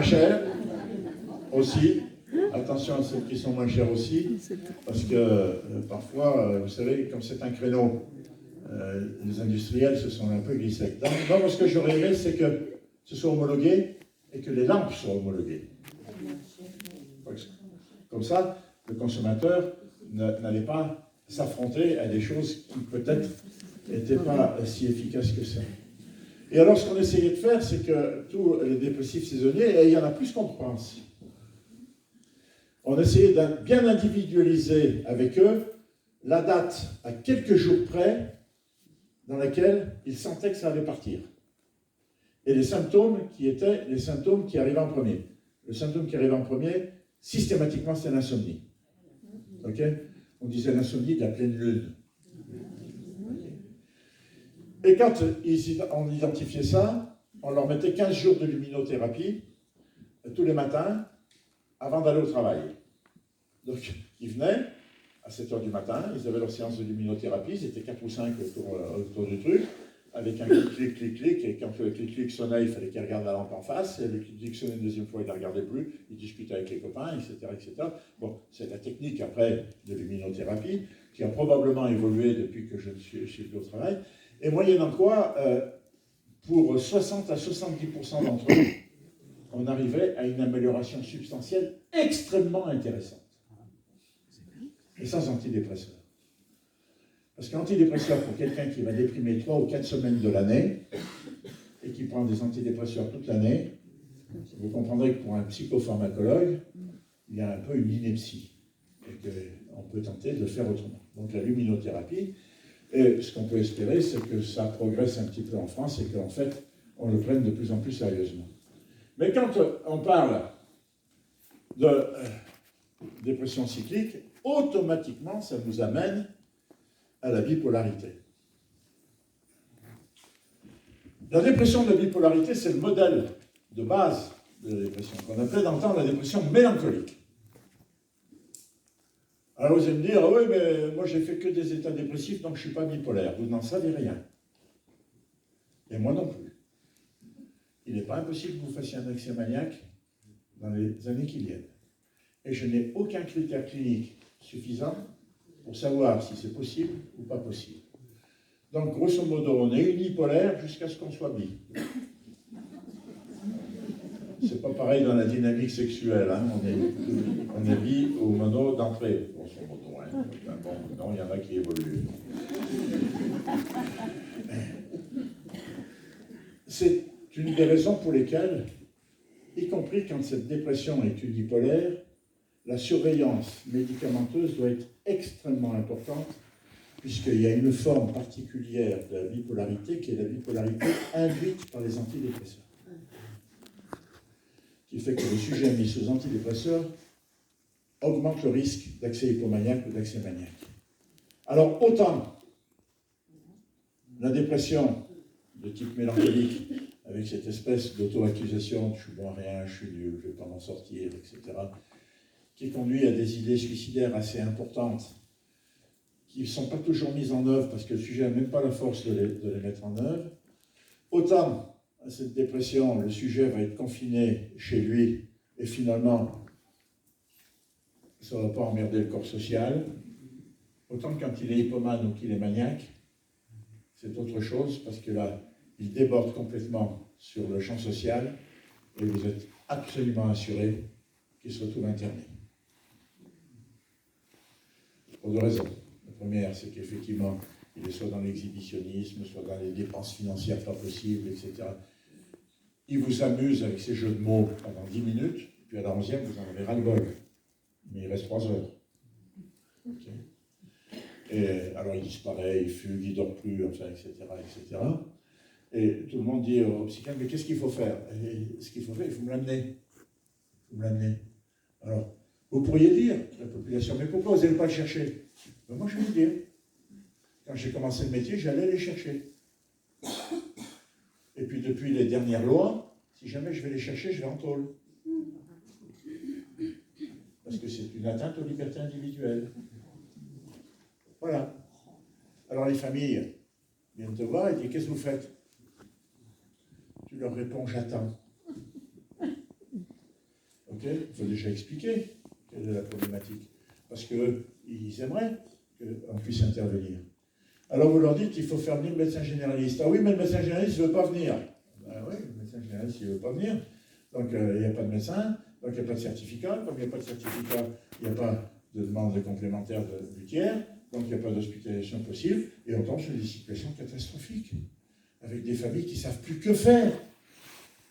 Chères aussi, attention à celles qui sont moins chères aussi, parce que parfois, vous savez, comme c'est un créneau, les industriels se sont un peu glissés dedans. Non, moi, ce que j'aurais aimé, c'est que ce soit homologué et que les lampes soient homologuées. Comme ça, le consommateur n'allait pas s'affronter à des choses qui peut-être n'étaient pas si efficaces que ça. Et alors, ce qu'on essayait de faire, c'est que tous les dépressifs saisonniers, et il y en a plus qu'on pense, on essayait de bien individualiser avec eux la date à quelques jours près dans laquelle ils sentaient que ça allait partir. Et les symptômes qui étaient les symptômes qui arrivaient en premier. Le symptôme qui arrivait en premier, systématiquement, c'est l'insomnie. Ok ? On disait l'insomnie de la pleine lune. Et quand on identifiait ça, on leur mettait 15 jours de luminothérapie tous les matins avant d'aller au travail. Donc, ils venaient à 7 h du matin, ils avaient leur séance de luminothérapie, ils étaient 4 ou 5 autour du truc, avec un clic, et quand le clic sonnait, il fallait qu'ils regardent la lampe en face, et le clic sonnait une deuxième fois, ils ne la regardaient plus, ils discutaient avec les copains, etc., etc. Bon, c'est la technique après de luminothérapie, qui a probablement évolué depuis que je suis plus au travail, et moyennant quoi, pour 60 à 70% d'entre eux, on arrivait à une amélioration substantielle extrêmement intéressante. Et sans antidépresseurs. Parce qu'antidépresseurs, pour quelqu'un qui va déprimer 3 ou 4 semaines de l'année, et qui prend des antidépresseurs toute l'année, vous comprendrez que pour un psychopharmacologue, il y a un peu une ineptie. Et qu'on peut tenter de le faire autrement. Donc la luminothérapie, et ce qu'on peut espérer, c'est que ça progresse un petit peu en France et qu'en fait, on le prenne de plus en plus sérieusement. Mais quand on parle de dépression cyclique, automatiquement, ça nous amène à la bipolarité. La dépression de la bipolarité, c'est le modèle de base de la dépression, qu'on appelait dans le temps la dépression mélancolique. Alors vous allez me dire, ah oui, mais moi j'ai fait que des états dépressifs, donc je ne suis pas bipolaire. Vous n'en savez rien. Et moi non plus. Il n'est pas impossible que vous fassiez un accès maniaque dans les années qui viennent. Et je n'ai aucun critère clinique suffisant pour savoir si c'est possible ou pas possible. Donc, grosso modo, on est unipolaire jusqu'à ce qu'on soit bi. C'est pas pareil dans la dynamique sexuelle, hein. On est bi ou mono d'entrée, grosso modo. Hein. Bon, non, il y en a qui évoluent. C'est une des raisons pour lesquelles, y compris quand cette dépression est unipolaire, la surveillance médicamenteuse doit être extrêmement importante, puisqu'il y a une forme particulière de la bipolarité qui est la bipolarité induite par les antidépresseurs. Qui fait que le sujet mis sous antidépresseurs augmente le risque d'accès hypomaniaque ou d'accès maniaque. Alors, autant la dépression de type mélancolique, avec cette espèce d'auto-accusation, je suis bon à rien, je suis nul, je ne vais pas m'en sortir, etc., qui conduit à des idées suicidaires assez importantes, qui ne sont pas toujours mises en œuvre parce que le sujet n'a même pas la force de les mettre en œuvre. Autant à cette dépression, le sujet va être confiné chez lui et finalement, ça ne va pas emmerder le corps social. Autant que quand il est hypomane ou qu'il est maniaque, c'est autre chose parce que là, il déborde complètement sur le champ social et vous êtes absolument assuré qu'il se retrouve interné. Pour deux raisons. La première, c'est qu'effectivement, il est soit dans l'exhibitionnisme, soit dans les dépenses financières pas possibles, etc. Il vous amuse avec ces jeux de mots pendant 10 minutes, puis à la 11e, vous en avez ras-le-bol. Mais il reste 3 heures. Okay. Et alors il disparaît, il fugue, il ne dort plus, enfin, etc., etc. Et tout le monde dit au psychiatre, mais qu'est-ce qu'il faut faire? Et ce qu'il faut faire, il faut me l'amener. Il faut me l'amener. Alors, vous pourriez dire, la population, mais pourquoi vous n'allez pas le chercher? Ben moi, je vais vous dire. Quand j'ai commencé le métier, j'allais les chercher. Et puis, depuis les dernières lois, si jamais je vais les chercher, je vais en tôle. Parce que c'est une atteinte aux libertés individuelles. Voilà. Alors, les familles viennent te voir et disent, qu'est-ce que vous faites? Tu leur réponds, j'attends. Il faut déjà expliquer quelle est la problématique. Parce qu'ils aimeraient qu'on puisse intervenir. Alors vous leur dites qu'il faut faire venir le médecin généraliste. Ah oui, mais le médecin généraliste ne veut pas venir. Ah oui, le médecin généraliste il ne veut pas venir. Donc il n'y a pas de médecin, donc il n'y a pas de certificat. Comme il n'y a pas de certificat, il n'y a pas de demande de complémentaire du tiers. Donc il n'y a pas d'hospitalisation possible. Et on tombe sur des situations catastrophiques. Avec des familles qui ne savent plus que faire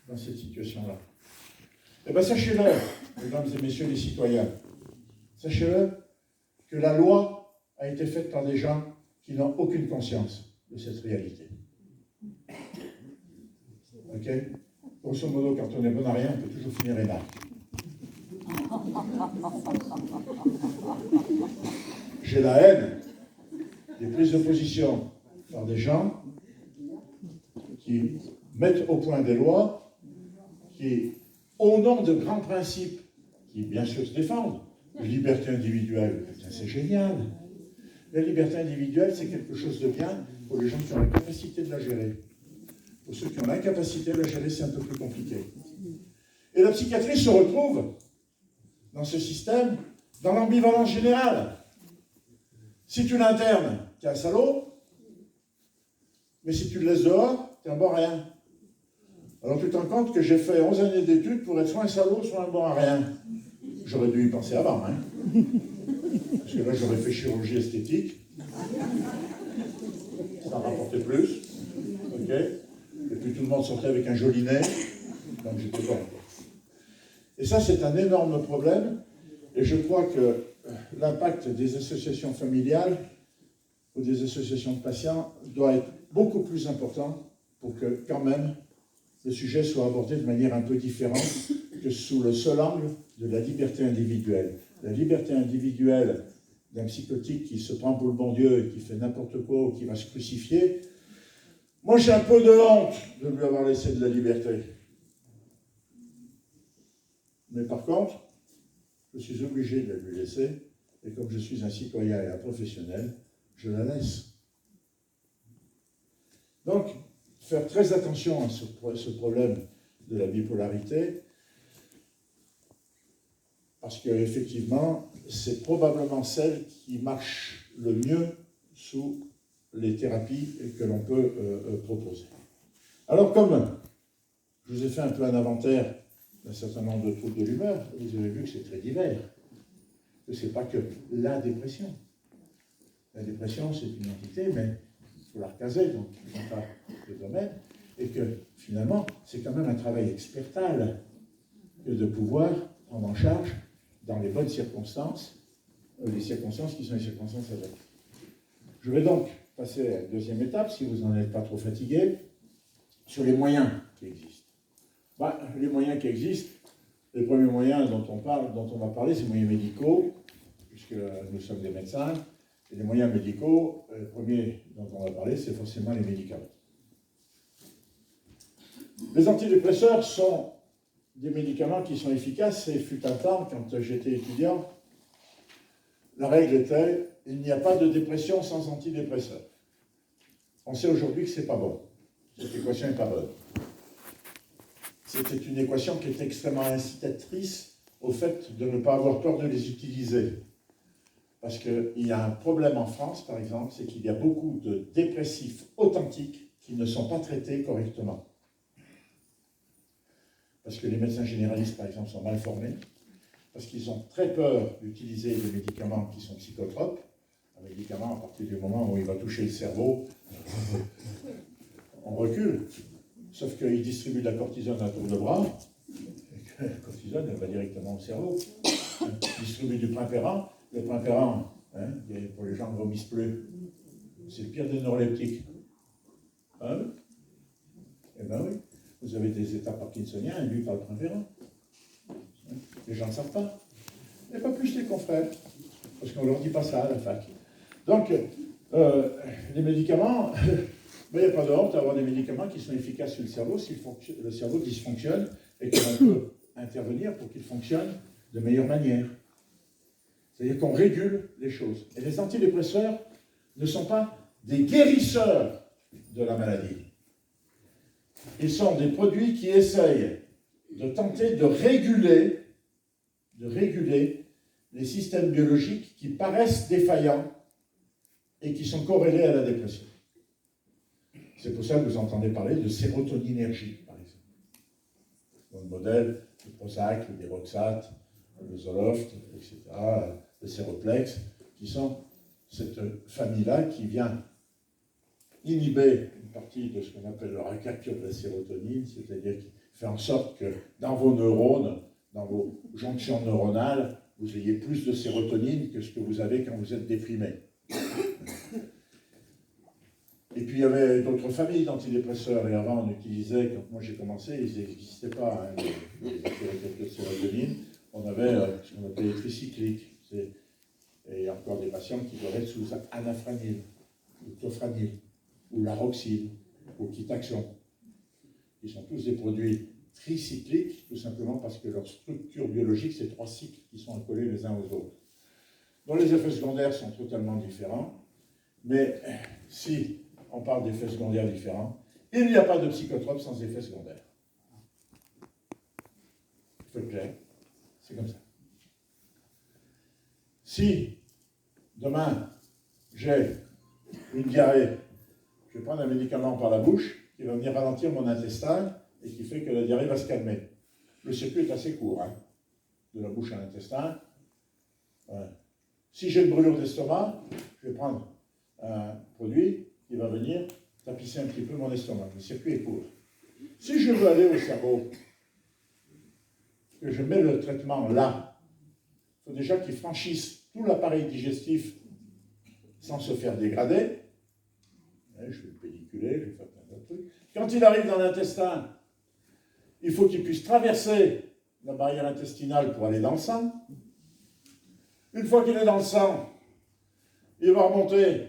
dans cette situation-là. Eh bien sachez-le, mesdames et messieurs les citoyens, sachez-le que la loi a été faite par des gens qui n'ont aucune conscience de cette réalité. Ok? Grosso modo, quand on est bon à rien, on peut toujours finir énarque. J'ai la haine des prises de position par des gens qui mettent au point des lois qui, au nom de grands principes, qui bien sûr se défendent, la liberté individuelle, c'est génial. La liberté individuelle, c'est quelque chose de bien pour les gens qui ont la capacité de la gérer. Pour ceux qui ont l'incapacité de la gérer, c'est un peu plus compliqué. Et la psychiatrie se retrouve dans ce système, dans l'ambivalence générale. Si tu l'internes, tu es un salaud, mais si tu le laisses dehors, tu es un bon à rien. Alors tu te rends compte que j'ai fait 11 années d'études pour être soit un salaud, soit un bon à rien. J'aurais dû y penser avant, hein. Parce que là, j'aurais fait chirurgie esthétique. Ça rapportait plus. Ok. Et puis tout le monde sortait avec un joli nez. Donc j'étais bon. Et ça, c'est un énorme problème. Et je crois que l'impact des associations familiales ou des associations de patients doit être beaucoup plus important pour que, quand même, le sujet soit abordé de manière un peu différente que sous le seul angle de la liberté individuelle. La liberté individuelle d'un psychotique qui se prend pour le bon Dieu et qui fait n'importe quoi ou qui va se crucifier, moi j'ai un peu de honte de lui avoir laissé de la liberté. Mais par contre, je suis obligé de la lui laisser, et comme je suis un citoyen et un professionnel, je la laisse. Donc, faire très attention à ce problème de la bipolarité, parce qu'effectivement, c'est probablement celle qui marche le mieux sous les thérapies que l'on peut proposer. Alors, comme je vous ai fait un peu un inventaire d'un certain nombre de troubles de l'humeur, vous avez vu que c'est très divers, que ce n'est pas que la dépression. La dépression, c'est une entité, mais il faut la recaser, donc il n'y a pas de domaine, et que finalement, c'est quand même un travail expertal que de pouvoir prendre en charge dans les bonnes circonstances, les circonstances qui sont les circonstances adaptées. Je vais donc passer à la deuxième étape, si vous n'en êtes pas trop fatigué, sur les moyens qui existent. Les moyens qui existent, les premiers moyens dont on va parler, c'est les moyens médicaux, puisque nous sommes des médecins, et les moyens médicaux, le premier dont on va parler, c'est forcément les médicaments. Les antidépresseurs sont des médicaments qui sont efficaces, et fut un temps, quand j'étais étudiant, la règle était, il n'y a pas de dépression sans antidépresseur. On sait aujourd'hui que ce n'est pas bon. Cette équation n'est pas bonne. C'était une équation qui est extrêmement incitatrice au fait de ne pas avoir peur de les utiliser. Parce qu'il y a un problème en France, par exemple, c'est qu'il y a beaucoup de dépressifs authentiques qui ne sont pas traités correctement. Parce que les médecins généralistes, par exemple, sont mal formés, parce qu'ils ont très peur d'utiliser des médicaments qui sont psychotropes. Un médicament, à partir du moment où il va toucher le cerveau, on recule. Sauf qu'il distribue de la cortisone à tour de bras, et que la cortisone, elle va directement au cerveau. Il distribue du primpéran. Le primpéran, pour les gens qui ne vomissent plus, c'est le pire des neuroleptiques. Hein? Eh bien oui, vous avez des états parkinsoniens induits par le primpéran. Les gens ne savent pas. Et pas plus les confrères, parce qu'on ne leur dit pas ça à la fac. Donc, les médicaments, il n'y a pas de honte à avoir des médicaments qui sont efficaces sur le cerveau si le cerveau dysfonctionne et qu'on peut intervenir pour qu'il fonctionne de meilleure manière. C'est-à-dire qu'on régule les choses. Et les antidépresseurs ne sont pas des guérisseurs de la maladie. Ils sont des produits qui essayent de tenter de réguler de réguler les systèmes biologiques qui paraissent défaillants et qui sont corrélés à la dépression. C'est pour ça que vous entendez parler de sérotoninergie, par exemple. Dans le modèle du Prozac, des Roxate, le Zoloft, etc., le Séroplex, qui sont cette famille-là qui vient inhiber une partie de ce qu'on appelle la recapture de la sérotonine, c'est-à-dire qui fait en sorte que dans vos neurones, dans vos jonctions neuronales, vous ayez plus de sérotonine que ce que vous avez quand vous êtes déprimé. Et puis il y avait d'autres familles d'antidépresseurs, et avant on utilisait, quand moi j'ai commencé, ils n'existaient pas, hein, les recapteurs de sérotonine, on avait ce qu'on appelait les tricycliques, et encore des patients qui doivent être sous anafranil, ou tofranil, ou laroxyl, ou quitaxon. Ils sont tous des produits tricycliques, tout simplement parce que leur structure biologique, c'est 3 cycles qui sont accolés les uns aux autres. dont les effets secondaires sont totalement différents, mais si on parle d'effets secondaires différents, il n'y a pas de psychotrope sans effets secondaires. Il faut être clair, c'est comme ça. Si demain j'ai une diarrhée, je vais prendre un médicament par la bouche qui va venir ralentir mon intestin et qui fait que la diarrhée va se calmer. Le circuit est assez court, hein, de la bouche à l'intestin. Si j'ai une brûlure d'estomac, je vais prendre un produit qui va venir tapisser un petit peu mon estomac. Le circuit est court. Si je veux aller au cerveau, que je mets le traitement là, il faut déjà qu'il franchisse tout l'appareil digestif sans se faire dégrader. Je vais le pelliculer, je vais faire plein de trucs. Quand il arrive dans l'intestin, il faut qu'il puisse traverser la barrière intestinale pour aller dans le sang. Une fois qu'il est dans le sang, il va remonter,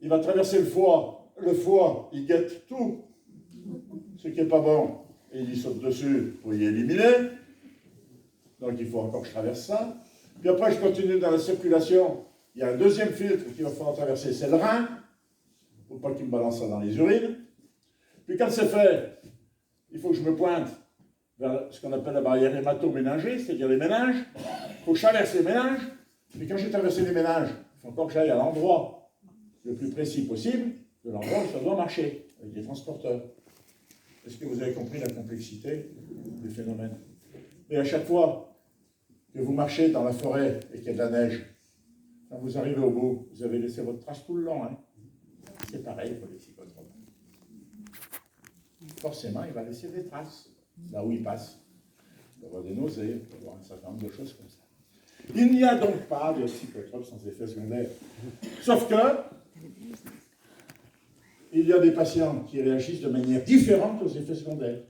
il va traverser le foie. Le foie, il guette tout ce qui n'est pas bon et il y saute dessus pour y éliminer. Donc il faut encore que je traverse ça. Puis après, je continue dans la circulation. Il y a un deuxième filtre qu'il va falloir traverser, c'est le rein. Il ne faut pas qu'il me balance ça dans les urines. Puis quand c'est fait, il faut que je me pointe vers ce qu'on appelle la barrière hémato-méningée, c'est-à-dire les méninges. Il faut que je traverse les méninges. Puis quand j'ai traversé les méninges, il faut encore que j'aille à l'endroit le plus précis possible de l'endroit où ça doit marcher, avec des transporteurs. Est-ce que vous avez compris la complexité du phénomène? Et à chaque fois que vous marchez dans la forêt et qu'il y a de la neige, quand vous arrivez au bout, vous avez laissé votre trace tout le long. Hein? C'est pareil pour les psychotropes. Forcément, il va laisser des traces là où il passe. Il peut y avoir des nausées, il peut y avoir un certain nombre de choses comme ça. Il n'y a donc pas de psychotropes sans effet secondaire. Sauf que il y a des patients qui réagissent de manière différente aux effets secondaires.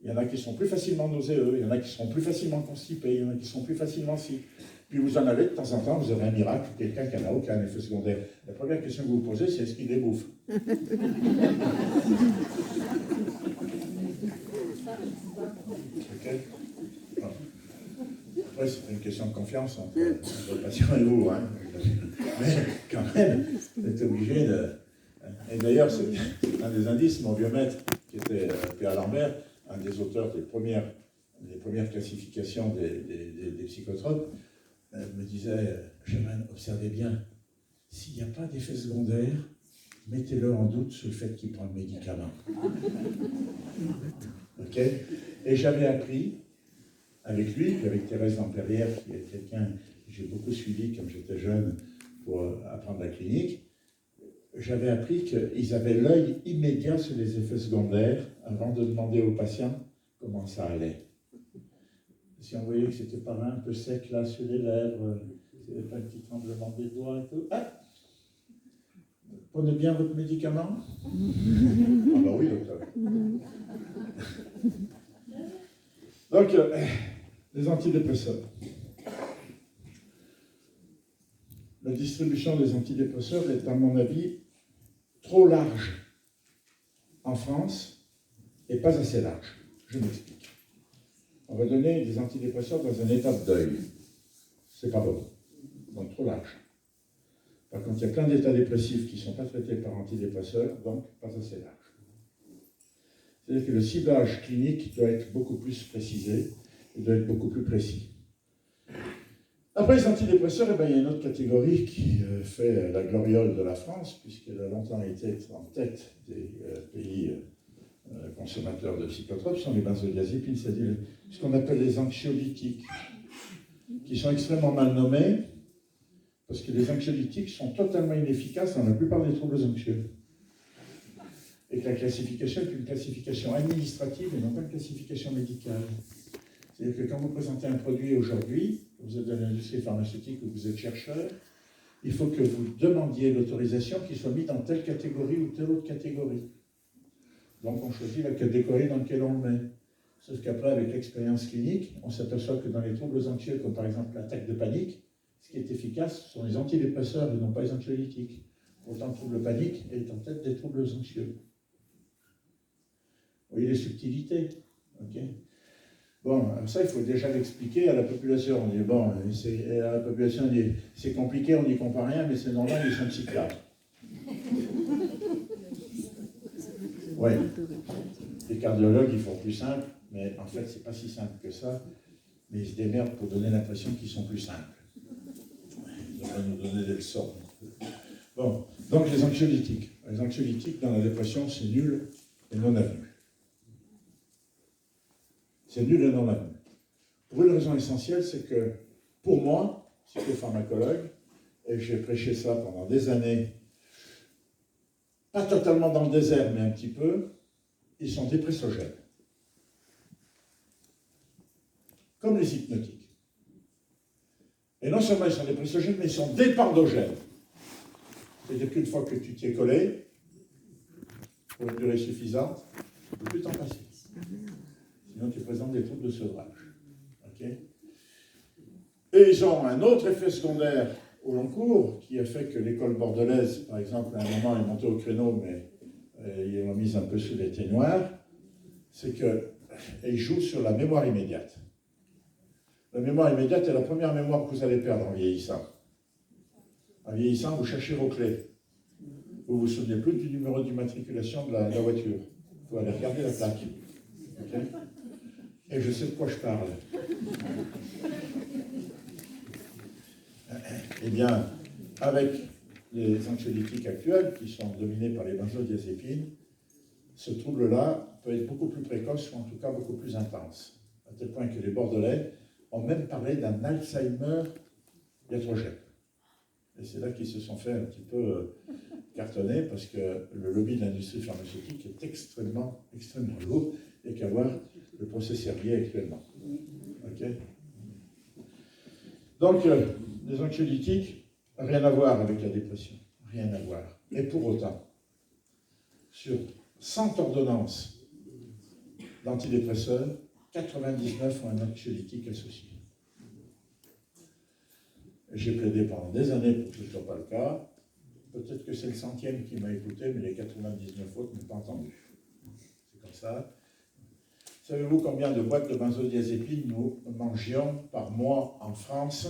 Il y en a qui sont plus facilement nauséeux, il y en a qui sont plus facilement constipés, il y en a qui sont plus facilement si. Puis vous en avez de temps en temps, vous avez un miracle, quelqu'un qui n'a aucun effet secondaire. La première question que vous vous posez, c'est est-ce qu'il les bouffe? Okay. Après, c'est une question de confiance entre le patient et vous. Hein. Mais quand même, vous êtes obligé de... Et d'ailleurs, c'est un des indices, mon vieux maître, qui était Pierre Lambert, un des auteurs des premières classifications des psychotropes, me disait, Chaman, observez bien, s'il n'y a pas d'effet secondaire, mettez-le en doute sur le fait qu'il prend le médicament. Ok? Et j'avais appris, avec lui, puis avec Thérèse Lampérière, qui est quelqu'un que j'ai beaucoup suivi quand j'étais jeune pour apprendre la clinique, j'avais appris qu'ils avaient l'œil immédiat sur les effets secondaires avant de demander aux patients comment ça allait. Si on voyait que c'était pas un peu sec là sur les lèvres, s'il n'y avait pas un petit tremblement des doigts et tout, ah, prenez bien votre médicament? Ah bah oui, docteur. Donc, les antidépresseurs. La distribution des antidépresseurs est, à mon avis, trop large en France et pas assez large. Je m'explique. On va donner des antidépresseurs dans un état de deuil. C'est pas bon. Donc trop large. Par contre, il y a plein d'états dépressifs qui ne sont pas traités par antidépresseurs, donc pas assez large. C'est-à-dire que le ciblage clinique doit être beaucoup plus précisé, il doit être beaucoup plus précis. Après les antidépresseurs, il y a une autre catégorie qui fait la gloriole de la France, puisqu'elle a longtemps été en tête des pays consommateurs de psychotropes, ce sont les benzodiazépines, c'est-à-dire ce qu'on appelle les anxiolytiques, qui sont extrêmement mal nommés, parce que les anxiolytiques sont totalement inefficaces dans la plupart des troubles anxieux. Et que la classification est une classification administrative et non pas une classification médicale. C'est-à-dire que quand vous présentez un produit aujourd'hui, vous êtes dans l'industrie pharmaceutique ou vous êtes chercheur, il faut que vous demandiez l'autorisation qu'il soit mis dans telle catégorie ou telle autre catégorie. Donc on choisit la catégorie dans laquelle on le met. Sauf qu'après, avec l'expérience clinique, on s'aperçoit que dans les troubles anxieux, comme par exemple l'attaque de panique, ce qui est efficace ce sont les antidépresseurs et non pas les anxiolytiques. Pourtant, le trouble panique est en tête des troubles anxieux. Vous voyez les subtilités, ok? Bon, ça, il faut déjà l'expliquer à la population. On dit, bon, à la population, on dit, c'est compliqué, on n'y comprend rien, mais c'est normal, ils sont psychiatres. Oui. Les cardiologues, ils font plus simple, mais en fait, c'est pas si simple que ça. Mais ils se démerdent pour donner l'impression qu'ils sont plus simples. Ils devraient nous donner des leçons. Bon, donc les anxiolytiques. Les anxiolytiques, dans la dépression, c'est nul et non avenu. C'est nul et non avenu. Pour une raison essentielle, c'est que, pour moi, psychopharmacologue, et j'ai prêché ça pendant des années, pas totalement dans le désert, mais un petit peu, ils sont dépressogènes. Comme les hypnotiques. Et non seulement ils sont dépressogènes, mais ils sont dépardogènes. C'est-à-dire qu'une fois que tu t'y es collé, pour une durée suffisante, tu ne peux plus t'en passer. Sinon, tu présentes des troubles de sevrage. Okay. Et ils ont un autre effet secondaire au long cours, qui a fait que l'école bordelaise, par exemple, à un moment, est montée au créneau, mais ils l'ont mise un peu sous les ténoirs, c'est qu'elle joue sur la mémoire immédiate. La mémoire immédiate est la première mémoire que vous allez perdre en vieillissant. En vieillissant, vous cherchez vos clés. Vous ne vous souvenez plus du numéro d'immatriculation de la voiture. Vous allez regarder la plaque. Okay. Et je sais de quoi je parle. Eh bien, avec les anxiolytiques actuels, qui sont dominés par les benzodiazépines, ce trouble-là peut être beaucoup plus précoce, ou en tout cas beaucoup plus intense. À tel point que les Bordelais ont même parlé d'un Alzheimer iatrogène. Et c'est là qu'ils se sont fait un petit peu cartonner, parce que le lobby de l'industrie pharmaceutique est extrêmement, extrêmement lourd, et qu'à voir le procès Servier actuellement. Okay. Donc, les anxiolytiques, rien à voir avec la dépression, rien à voir. Et pour autant, sur 100 ordonnances d'antidépresseurs, 99 ont un anxiolytique associé. J'ai plaidé pendant des années pour que ce ne soit pas le cas. Peut-être que c'est le 100e qui m'a écouté, mais les 99 autres n'ont pas entendu. C'est comme ça. Savez-vous combien de boîtes de benzodiazépines nous mangions par mois en France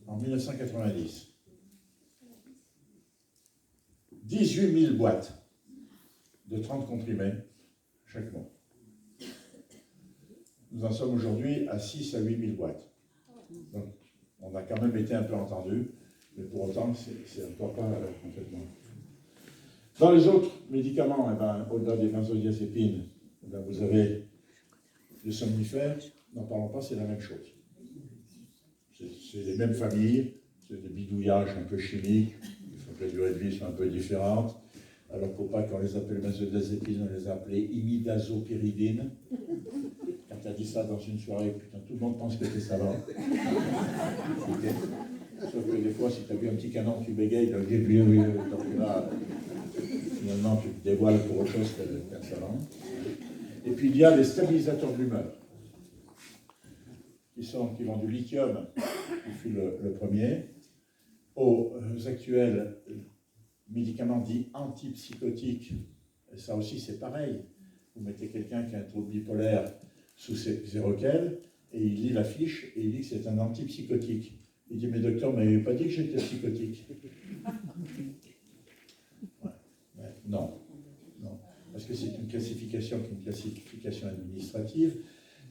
en 1990? 18 000 boîtes de 30 comprimés chaque mois. Nous en sommes aujourd'hui à 6 à 8 000 boîtes. Donc, on a quand même été un peu entendu, mais pour autant, c'est encore pas complètement. Dans les autres médicaments, eh ben, au-delà des benzodiazépines, eh ben, vous avez les somnifères, n'en parlons pas, c'est la même chose. C'est les mêmes familles, c'est des bidouillages un peu chimiques, il faut que la durée de vie soit un peu différente. Alors qu'il ne faut pas qu'on les appelle benzodiazépines, on les appelait imidazopyridine. Quand tu as dit ça dans une soirée, putain, tout le monde pense que c'est savant. Okay. Sauf que des fois, si tu as vu un petit canon, tu bégayes, donc oui, donc là, finalement, tu te dévoiles pour autre chose qu'un savant. Et puis il y a les stabilisateurs de l'humeur, qui vont du lithium, qui fut le premier, aux actuels médicaments dits antipsychotiques. Et ça aussi, c'est pareil. Vous mettez quelqu'un qui a un trouble bipolaire sous séroquel, et il lit la fiche, et il dit que c'est un antipsychotique. Il dit, mais docteur, vous m'avez pas dit que j'étais psychotique. Ouais. Ouais. Non. Parce que c'est une classification qui est une classification administrative,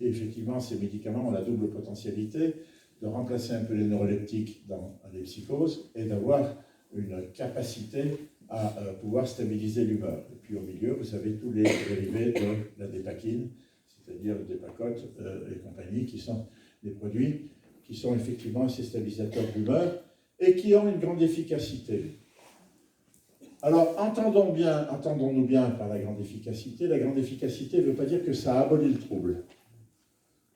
et effectivement, ces médicaments ont la double potentialité de remplacer un peu les neuroleptiques dans les psychoses et d'avoir une capacité à pouvoir stabiliser l'humeur. Et puis au milieu, vous avez tous les dérivés de la dépakine, c'est-à-dire le dépakote et compagnie, qui sont des produits qui sont effectivement ces stabilisateurs d'humeur et qui ont une grande efficacité. Alors, entendons-nous bien par la grande efficacité. La grande efficacité ne veut pas dire que ça abolit le trouble.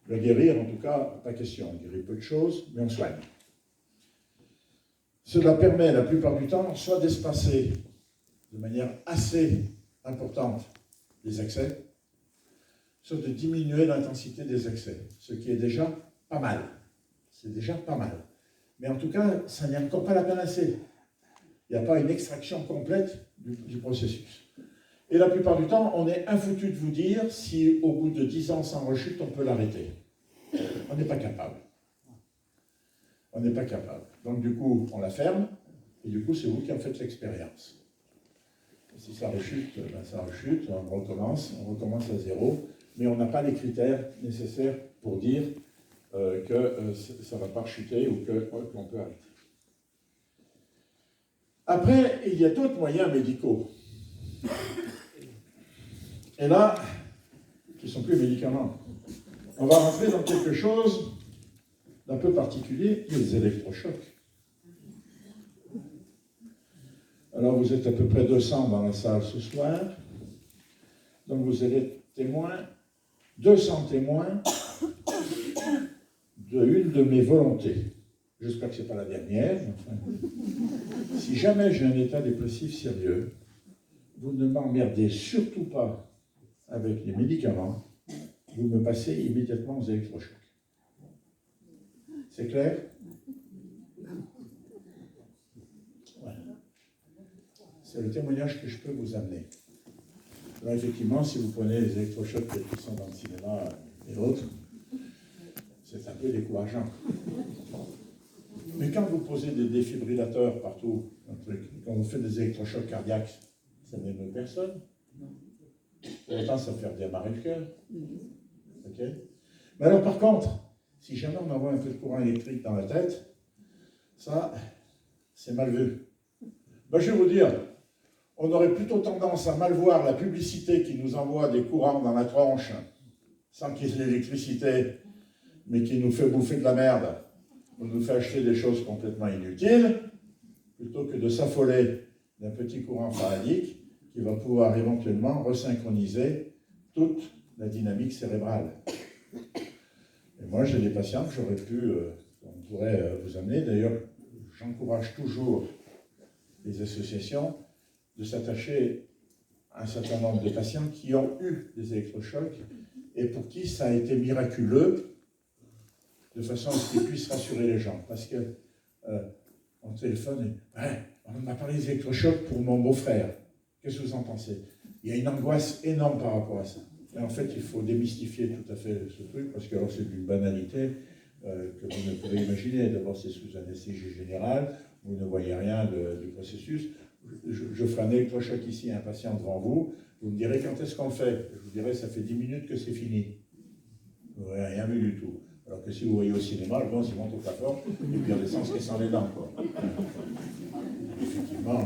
Le guérir, en tout cas, pas question. On guérit peu de choses, mais on soigne. Cela permet, la plupart du temps, soit d'espacer de manière assez importante les excès, soit de diminuer l'intensité des excès, ce qui est déjà pas mal. C'est déjà pas mal. Mais en tout cas, ça n'est encore pas la panacée. Il n'y a pas une extraction complète du processus. Et la plupart du temps, on est infoutu de vous dire si au bout de 10 ans sans rechute, on peut l'arrêter. On n'est pas capable. On n'est pas capable. Donc du coup, on la ferme, et du coup, c'est vous qui en faites l'expérience. Si ça rechute, ben ça rechute, on recommence à zéro, mais on n'a pas les critères nécessaires pour dire que ça ne va pas rechuter ou qu'on peut arrêter. Après, il y a d'autres moyens médicaux. Et là, qui ne sont plus médicaments. On va rentrer dans quelque chose d'un peu particulier, les électrochocs. Alors, vous êtes à peu près 200 dans la salle ce soir. Donc, vous allez témoins, 200 témoins d'une de mes volontés. J'espère que ce n'est pas la dernière. Enfin, si jamais j'ai un état dépressif sérieux, vous ne m'emmerdez surtout pas avec les médicaments. Vous me passez immédiatement aux électrochocs. C'est clair? Ouais. C'est le témoignage que je peux vous amener. Alors effectivement, si vous prenez les électrochocs qui sont dans le cinéma et autres, c'est un peu décourageant. Mais quand vous posez des défibrillateurs partout, quand vous faites des électrochocs cardiaques, ça n'émeut personne. Pour autant, ça fait redémarrer le cœur. Okay. Mais alors par contre, si jamais on envoie un peu de courant électrique dans la tête, ça, c'est mal vu. Ben, je vais vous dire, on aurait plutôt tendance à mal voir la publicité qui nous envoie des courants dans la tronche, sans qu'il y ait l'électricité, mais qui nous fait bouffer de la merde, ou nous fait acheter des choses complètement inutiles, plutôt que de s'affoler d'un petit courant faradique qui va pouvoir éventuellement resynchroniser toute la dynamique cérébrale. Et moi, j'ai des patients que j'aurais pu, on pourrait vous amener. D'ailleurs, j'encourage toujours les associations de s'attacher à un certain nombre de patients qui ont eu des électrochocs et pour qui ça a été miraculeux, de façon à ce qu'ils puissent rassurer les gens. Parce que on téléphone et on m'a parlé des électrochocs pour mon beau-frère. Qu'est-ce que vous en pensez? Il y a une angoisse énorme par rapport à ça. Et en fait, il faut démystifier tout à fait ce truc, parce que alors c'est d'une banalité que vous ne pouvez imaginer. D'abord, c'est sous anesthésie générale, vous ne voyez rien du processus. Je ferai un électrochoc ici à un patient devant vous, vous me direz quand est-ce qu'on le fait? Je vous dirai, ça fait 10 minutes que c'est fini. Vous n'aurez rien vu du tout. Alors que si vous voyez au cinéma, le gars, il monte au plafond, et puis il redescend ce qui est sans les dents, quoi. Effectivement,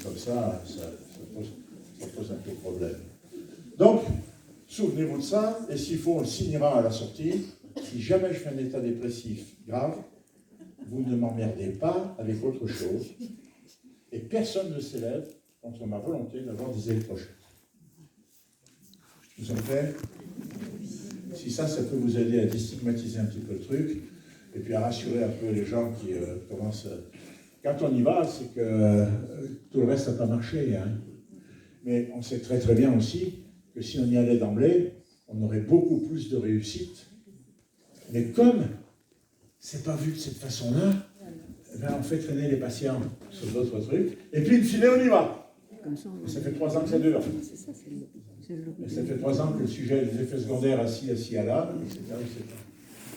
comme ça pose un peu de problème. Donc, souvenez-vous de ça, et s'il faut, on le signera à la sortie. Si jamais je fais un état dépressif grave, vous ne m'emmerdez pas avec autre chose, et personne ne s'élève contre ma volonté d'avoir des électrochocs. Nous sommes clairs? Si ça peut vous aider à déstigmatiser un petit peu le truc, et puis à rassurer un peu les gens qui commencent... Quand on y va, c'est que tout le reste n'a pas marché. Hein. Mais on sait très très bien aussi que si on y allait d'emblée, on aurait beaucoup plus de réussite. Mais comme c'est pas vu de cette façon-là, ben on fait traîner les patients sur d'autres trucs, et puis in fine, on y va. Et ça fait 3 ans que ça dure. Et ça fait 3 ans que le sujet des effets secondaires assis à là, etc., etc.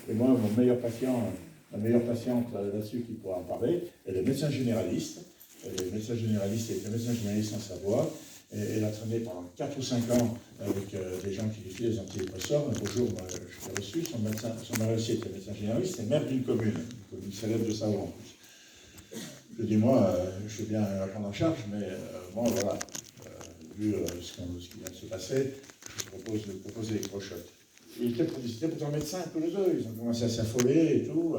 Et moi, la meilleure patiente là-dessus qui pourra en parler, elle est médecin généraliste. Elle est médecin généraliste et médecin généraliste en Savoie. Et elle a traîné pendant 4 ou 5 ans avec des gens qui utilisaient des antidépresseurs. Un beau jour, moi, je l'ai reçu, son mari aussi était médecin généraliste, et maire d'une commune célèbre de Savoie en plus. Je dis, moi, je veux bien la prendre en charge, mais bon, voilà, vu ce qui vient de se passer, je vous propose l'électrochoc. Ils étaient pourtant médecins tous les deux, ils ont commencé à s'affoler et tout.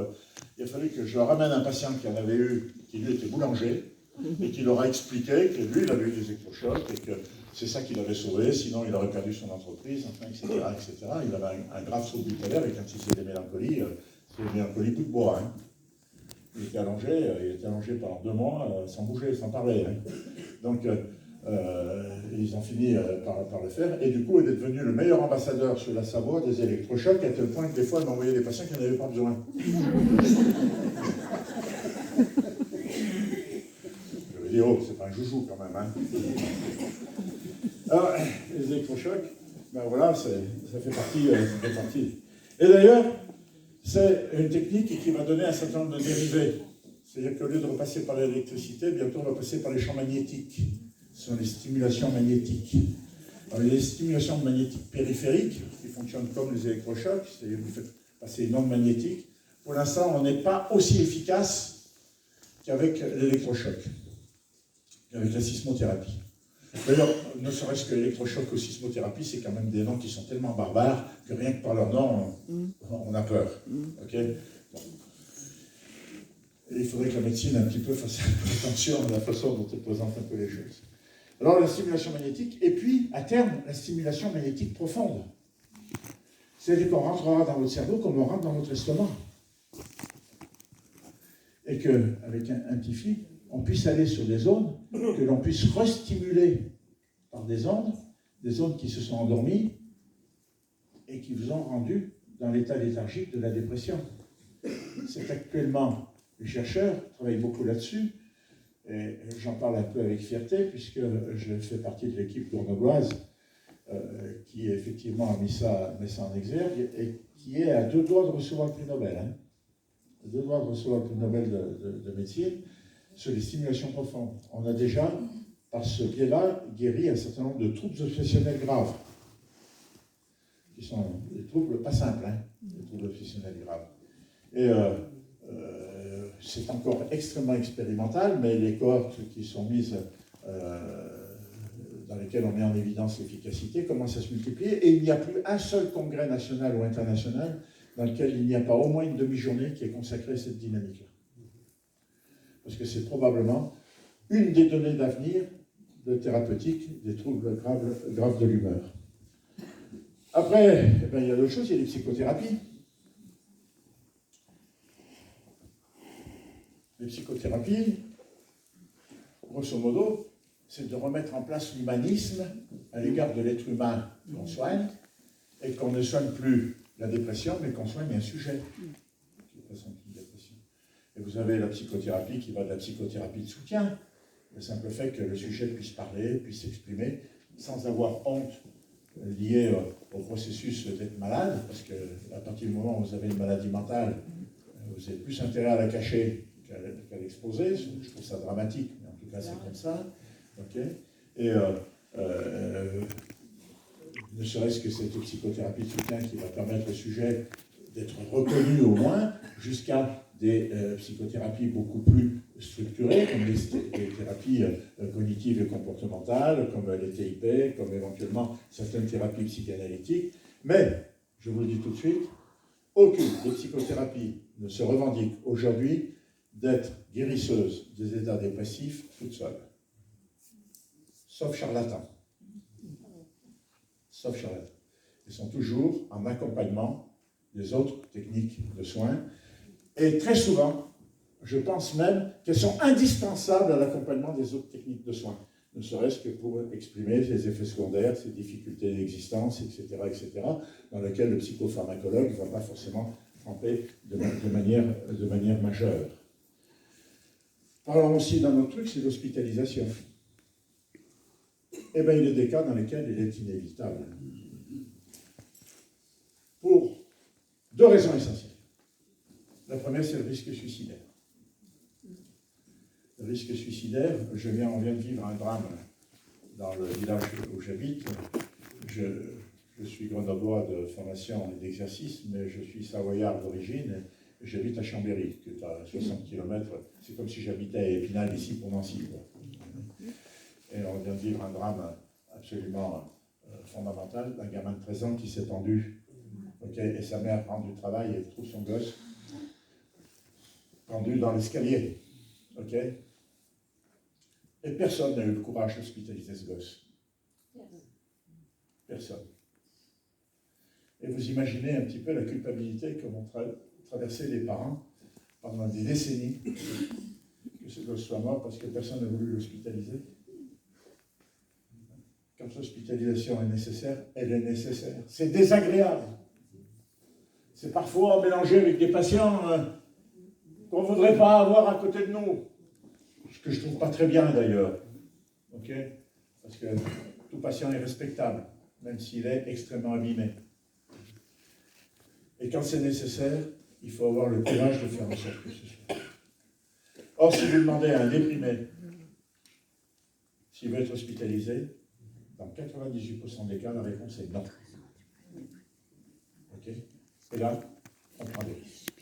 Il a fallu que je leur ramène un patient qui en avait eu, qui lui était boulanger, et qui leur a expliqué que lui, il avait eu des électrochocs et que c'est ça qui l'avait sauvé, sinon il aurait perdu son entreprise, enfin, etc., etc. Il avait un grave trouble bipolaire avec un petit de mélancolie, c'est une mélancolie bout de bois. Hein. Il était allongé pendant 2 mois, sans bouger, sans parler. Hein. Donc, ils ont fini par le faire, et du coup, elle est devenue le meilleur ambassadeur sur la Savoie des électrochocs, à tel point que des fois, elle m'envoyait des patients qui n'en avaient pas besoin. Je dis, oh, c'est pas un joujou quand même. Hein. Alors, les électrochocs, ben voilà, ça fait partie. Et d'ailleurs, c'est une technique qui va donner un certain nombre de dérivés. C'est-à-dire qu'au lieu de repasser par l'électricité, bientôt on va passer par les champs magnétiques. Ce sont les stimulations magnétiques. Alors, il y a les stimulations magnétiques périphériques qui fonctionnent comme les électrochocs, c'est-à-dire que vous faites passer une onde magnétique. Pour l'instant, on n'est pas aussi efficace qu'avec l'électrochoc, qu'avec la sismothérapie. D'ailleurs, ne serait-ce que l'électrochoc ou sismothérapie, c'est quand même des noms qui sont tellement barbares que rien que par leur nom, on a peur. Okay, bon. Et il faudrait que la médecine un petit peu fasse attention à la façon dont elle présente un peu les choses. Alors la stimulation magnétique, et puis à terme, la stimulation magnétique profonde. C'est-à-dire qu'on rentrera dans notre cerveau comme on rentre dans notre estomac. Et qu'avec un petit fil, on puisse aller sur des zones, que l'on puisse restimuler par des ondes qui se sont endormies et qui vous ont rendu dans l'état léthargique de la dépression. C'est actuellement, les chercheurs travaillent beaucoup là-dessus, et j'en parle un peu avec fierté, puisque je fais partie de l'équipe grenobloise qui effectivement a mis ça en exergue, et qui est à 2 doigts de recevoir le prix Nobel. Hein. 2 doigts de recevoir le prix Nobel de médecine sur les stimulations profondes. On a déjà, par ce biais-là, guéri un certain nombre de troubles obsessionnels graves, qui sont des troubles pas simples, hein, des troubles obsessionnels graves. Et c'est encore extrêmement expérimental, mais les cohortes qui sont mises, dans lesquelles on met en évidence l'efficacité, commencent à se multiplier, et il n'y a plus un seul congrès national ou international dans lequel il n'y a pas au moins une demi-journée qui est consacrée à cette dynamique-là. Parce que c'est probablement une des données d'avenir de thérapeutique des troubles graves de l'humeur. Après, eh bien, il y a d'autres choses, il y a les psychothérapies. Les psychothérapies, grosso modo, c'est de remettre en place l'humanisme à l'égard de l'être humain qu'on soigne, et qu'on ne soigne plus la dépression, mais qu'on soigne un sujet qui présente une dépression. Et vous avez la psychothérapie qui va de la psychothérapie de soutien, le simple fait que le sujet puisse parler, puisse s'exprimer, sans avoir honte liée au processus d'être malade, parce qu'à partir du moment où vous avez une maladie mentale, vous avez plus intérêt à la cacher qu'à l'exposer. Je trouve ça dramatique, mais en tout cas c'est comme ça. Okay. Et ne serait-ce que cette psychothérapie de soutien qui va permettre au sujet d'être reconnu au moins, jusqu'à des psychothérapies beaucoup plus structurées, comme les thérapies cognitives et comportementales, comme les TIP, comme éventuellement certaines thérapies psychanalytiques. Mais, je vous le dis tout de suite, aucune des psychothérapies ne se revendique aujourd'hui d'être guérisseuse des états dépressifs toute seule. Sauf charlatans. Sauf charlatans. Ils sont toujours en accompagnement des autres techniques de soins. Et très souvent, je pense même qu'elles sont indispensables à l'accompagnement des autres techniques de soins. Ne serait-ce que pour exprimer ces effets secondaires, ces difficultés d'existence, etc., dans lesquelles le psychopharmacologue ne va pas forcément tremper de manière majeure. Parlons aussi d'un autre truc, c'est l'hospitalisation. Eh bien, il y a des cas dans lesquels il est inévitable. Pour 2 raisons essentielles. La première, c'est le risque suicidaire. Le risque suicidaire, on vient de vivre un drame dans le village où j'habite. Je suis grenoblois de formation et d'exercice, mais je suis savoyard d'origine. J'habite à Chambéry, qui est à 60 km. C'est comme si j'habitais à Épinal, ici, pour Nancy, quoi. Et on vient de vivre un drame absolument fondamental d'un gamin de 13 ans qui s'est pendu. Okay, et sa mère rentre du travail et trouve son gosse pendu dans l'escalier. Okay, et personne n'a eu le courage d'hospitaliser ce gosse. Personne. Et vous imaginez un petit peu la culpabilité que vont traverser les parents pendant des décennies que ce gosse soit mort parce que personne n'a voulu l'hospitaliser. Quand l'hospitalisation est nécessaire, elle est nécessaire. C'est désagréable. C'est parfois mélangé avec des patients qu'on ne voudrait pas avoir à côté de nous. Ce que je ne trouve pas très bien d'ailleurs. Okay, parce que tout patient est respectable, même s'il est extrêmement abîmé. Et quand c'est nécessaire, il faut avoir le courage de faire en sorte que ce soit. Or, si vous demandez à un déprimé s'il veut être hospitalisé, dans 98% des cas, la réponse est non. Okay, et là, on prend des risques.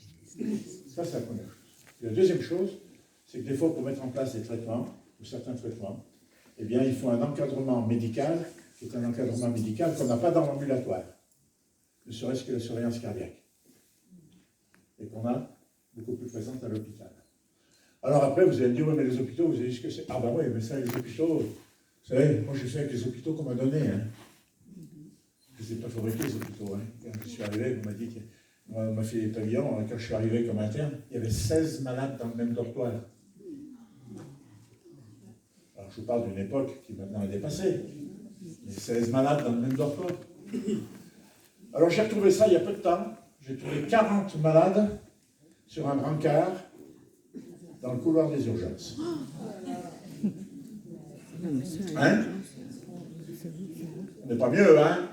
Ça, c'est la première chose. Et la deuxième chose, c'est que des fois, pour mettre en place des traitements, ou certains traitements, eh bien, il faut un encadrement médical, qui est un encadrement médical qu'on n'a pas dans l'ambulatoire, ne serait-ce que la surveillance cardiaque, et qu'on a beaucoup plus présente à l'hôpital. Alors après, vous allez me dire, oui, mais les hôpitaux, vous avez dit ce que c'est. Ah ben oui, mais ça, les hôpitaux, vous savez, moi j'ai fait avec les hôpitaux qu'on m'a donnés. Hein. Je ne les ai pas fabriqués, les hôpitaux. Hein. Quand je suis arrivé, vous m'avez dit, on m'a fait des pavillons, quand je suis arrivé comme interne, il y avait 16 malades dans le même dortoir. Alors je vous parle d'une époque qui maintenant est dépassée. Il y a 16 malades dans le même dortoir. Alors j'ai retrouvé ça il y a peu de temps. J'ai trouvé 40 malades sur un brancard dans le couloir des urgences. Hein? On n'est pas mieux, hein?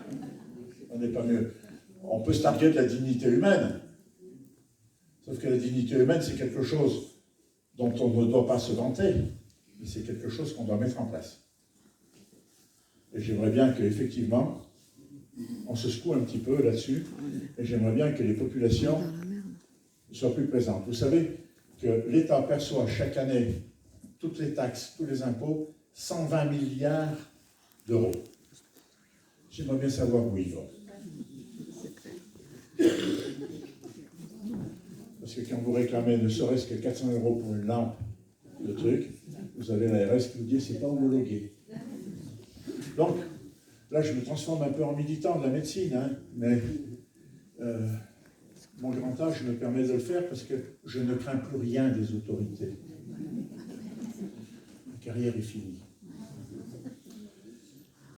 On n'est pas mieux. On peut se targuer de la dignité humaine. Sauf que la dignité humaine, c'est quelque chose dont on ne doit pas se vanter, mais c'est quelque chose qu'on doit mettre en place. Et j'aimerais bien qu'effectivement, on se secoue un petit peu là-dessus, et j'aimerais bien que les populations soient plus présentes. Vous savez que l'État perçoit chaque année toutes les taxes, tous les impôts, 120 milliards d'euros. J'aimerais bien savoir où ils vont. Parce que quand vous réclamez ne serait-ce que 400 € pour une lampe de truc, vous avez l'ARS qui vous dit c'est pas homologué. Donc, là je me transforme un peu en militant de la médecine, hein, mais mon grand âge me permet de le faire parce que je ne crains plus rien des autorités. Ma carrière est finie.